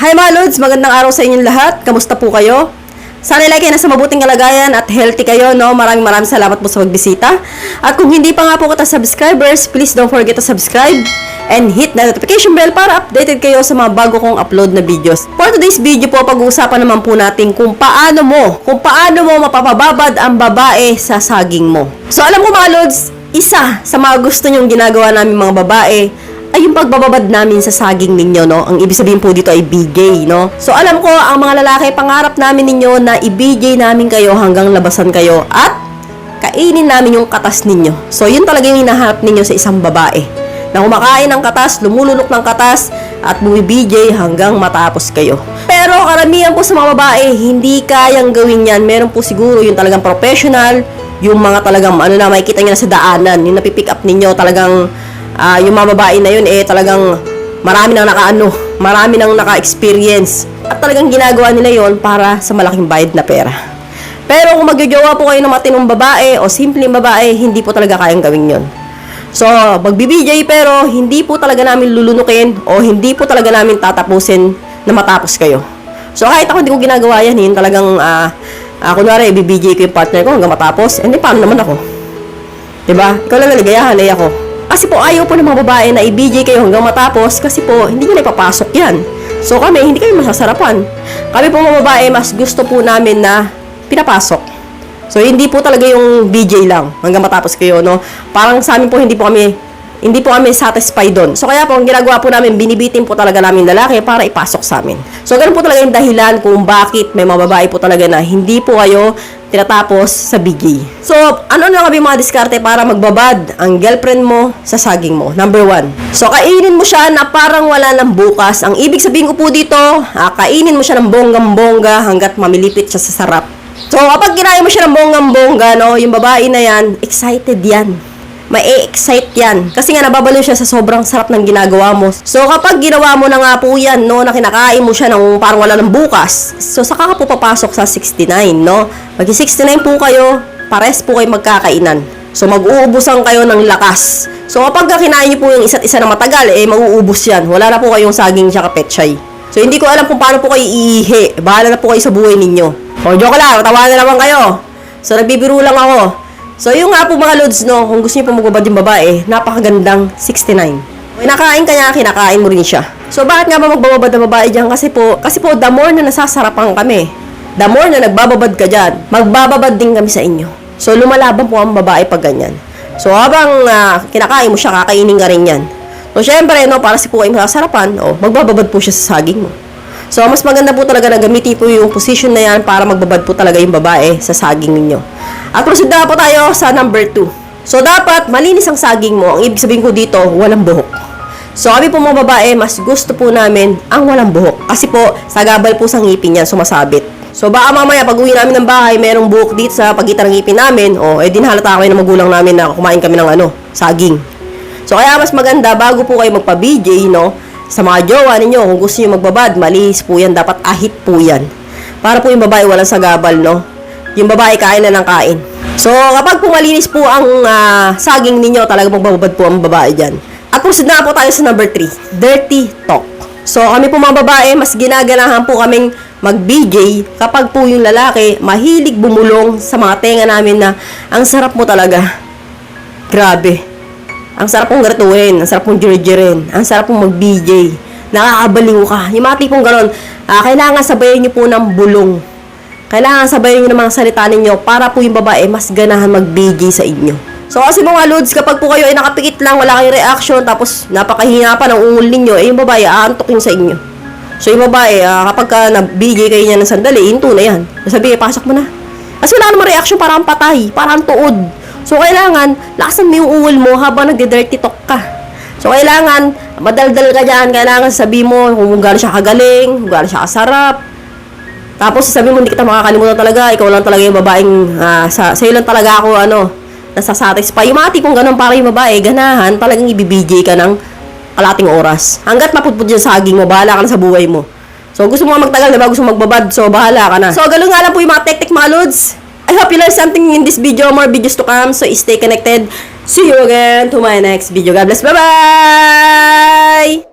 Hi mga Lods, magandang araw sa inyong lahat. Kamusta po kayo? Sana like kayo nasa mabuting kalagayan at healthy kayo, no? Maraming salamat po sa pagbisita. At kung hindi pa nga po kita subscribers, please don't forget to subscribe and hit the notification bell para updated kayo sa mga bago kong upload na videos. For today's video po, pag-uusapan naman po natin kung paano mo mapapababad ang babae sa saging mo. So alam ko mga Lods, isa sa mga gusto nyong ginagawa namin mga babae ay yung pagbababad namin sa saging ninyo, no? Ang ibig sabihin po dito ay BJ, no? So, alam ko, ang mga lalaki, pangarap namin ninyo na i-BJ namin kayo hanggang labasan kayo at kainin namin yung katas ninyo. So, yun talaga yung hinahanap ninyo sa isang babae. Na kumakain ng katas, lumulunok ng katas, at bumi-BJ hanggang matapos kayo. Pero, karamihan po sa mga babae, hindi kayang gawin yan. Meron po siguro yung talagang professional, yung mga talagang, makikita nyo na sa daanan, yung napipick up ninyo, talagang yung mga babae na yun talagang marami nang naka-experience at talagang ginagawa nila yon para sa malaking bayad na pera. Pero kung magjojowa po kayo ng matinong babae o simpleng babae, hindi po talaga kayang gawin yon. So, magbibijay pero hindi po talaga namin lulunukin o hindi po talaga namin tatapusin na matapos kayo. So, kahit ako hindi ko ginagawa yan, yun talagang kunwari, ibibijay ko yung partner ko hanggang matapos, hindi paano naman ako? Diba? Ikaw lang naligayahan, ako. Kasi po ayaw po ng mga babae na i-BJ kayo hanggang matapos kasi po hindi nyo na ipapasok yan. So kami, hindi kayo masasarapan. Kami po mga babae, mas gusto po namin na pinapasok. So hindi po talaga yung BJ lang hanggang matapos kayo, no? Parang sa amin po hindi po kami satisfied doon. So kaya po ang ginagawa po namin, binibitin po talaga namin lalaki para ipasok sa amin. So ganun po talaga yung dahilan kung bakit may mga babae po talaga na hindi po kayo tinatapos sa BJ. So, ano na kami mga diskarte para magbabad ang girlfriend mo sa saging mo? Number 1. So, kainin mo siya na parang wala ng bukas. Ang ibig sabihin ko po dito, kainin mo siya ng bonggang-bongga hanggat mamilipit siya sa sarap. So, kapag kinain mo siya ng bonggang-bongga, no, yung babae na yan, excited yan. Mai-excite yan. Kasi nga nababalo siya sa sobrang sarap ng ginagawa mo. So, kapag ginawa mo na nga po yan, no, na kinakain mo siya ng parang wala ng bukas, so saka ka po papasok sa 69, no? Mag-69 po kayo, pares po kayo magkakainan. So, mag-uubusan kayo ng lakas. So, kapag kinain niyo po yung isa't isa na matagal, mag-uubos yan. Wala na po kayong saging tsaka petchay. So, hindi ko alam kung paano po kayo iihi. Bahala na po kayo sa buhay ninyo. O, joke lang, tawa na naman kayo. So, nagbibiro lang ako. So, yung nga po mga Lods, no, kung gusto niyo po magbabad yung babae, napakagandang 69. Kinakain ka niya, kinakain mo rin siya. So, bakit nga ba magbababad ang babae dyan? Kasi po, the more na nasasarapan kami, the more na nagbababad ka dyan, magbababad din kami sa inyo. So, lumalaban po ang babae pag ganyan. So, habang kinakain mo siya, kakainin ka rin yan. So, syempre, no, para si po ay masasarapan, magbababad po siya sa saging mo. So, mas maganda po talaga na gamitin po yung position na yan para magbabad po talaga yung babae sa saging ninyo. At proceed na po tayo sa number 2. So, dapat malinis ang saging mo. Ang ibig sabihin ko dito, walang buhok. So, kami po mga babae, mas gusto po namin ang walang buhok. Kasi po, sagabal po sa ngipin yan, sumasabit. So, baka mamaya pag uwi namin ng bahay, merong buhok dito sa pagitan ng ngipin namin, dinhalata kami ng magulang namin na kumain kami ng saging. So, kaya mas maganda, bago po kayo magpa-BJ, no, sa mga jowa ninyo, kung gusto nyo magbabad, malinis po yan, dapat ahit po yan. Para po yung babae walang sagabal, no? Yung babae kain na ng kain. So, kapag po malinis po ang saging ninyo, talaga magbababad po ang babae dyan. At proceed na po tayo sa number 3, dirty talk. So, kami po mga babae, mas ginaganahan po kaming mag-BJ kapag po yung lalaki mahilig bumulong sa mga tenga namin na ang sarap mo talaga. Grabe. Ang sarap pong gratuin, ang sarap pong jirijirin, ang sarap pong mag-BJ. Nakakabaliw ka. Yung mga tipong gano'n, kailangan sabayin nyo po ng bulong. Kailangan sabayin nyo ng mga salita ninyo para po yung babae mas ganahan mag-BJ sa inyo. So kasi mga Lods, kapag po kayo ay nakapikit lang, wala kayong reaction, tapos napakahina pa ng ungol ninyo, yung babae aantokin sa inyo. So yung babae, kapag na-BJ kayo niya ng sandali, hinto na yan. Sabi, pasok mo na. Kasi wala naman reaction, parang patay, parang tuod. So, kailangan, lakasan mo yung uwal mo habang nagde-dirty talk ka. So, kailangan, madaldal ka dyan. Kailangan sabi mo kung gano'n siya kagaling, kung gano'n siya kasarap. Tapos, sabi mo, hindi kita makakalimutan talaga. Ikaw lang talaga yung babaeng, sa'yo lang talaga ako, nasasatisfy. Yung mga tipong gano'n para yung babae, ganahan, talagang ibibigay ka ng kalating oras. Hanggat maputput yung saging mo, bahala ka na sa buhay mo. So, gusto mo magtagal, diba? Gusto mo magbabad, so bahala ka na. So, gano'n nga lang po yung mga teknik mga Lods. I hope you learned something in this video. More videos to come. So, stay connected. See you again to my next video. God bless. Bye-bye!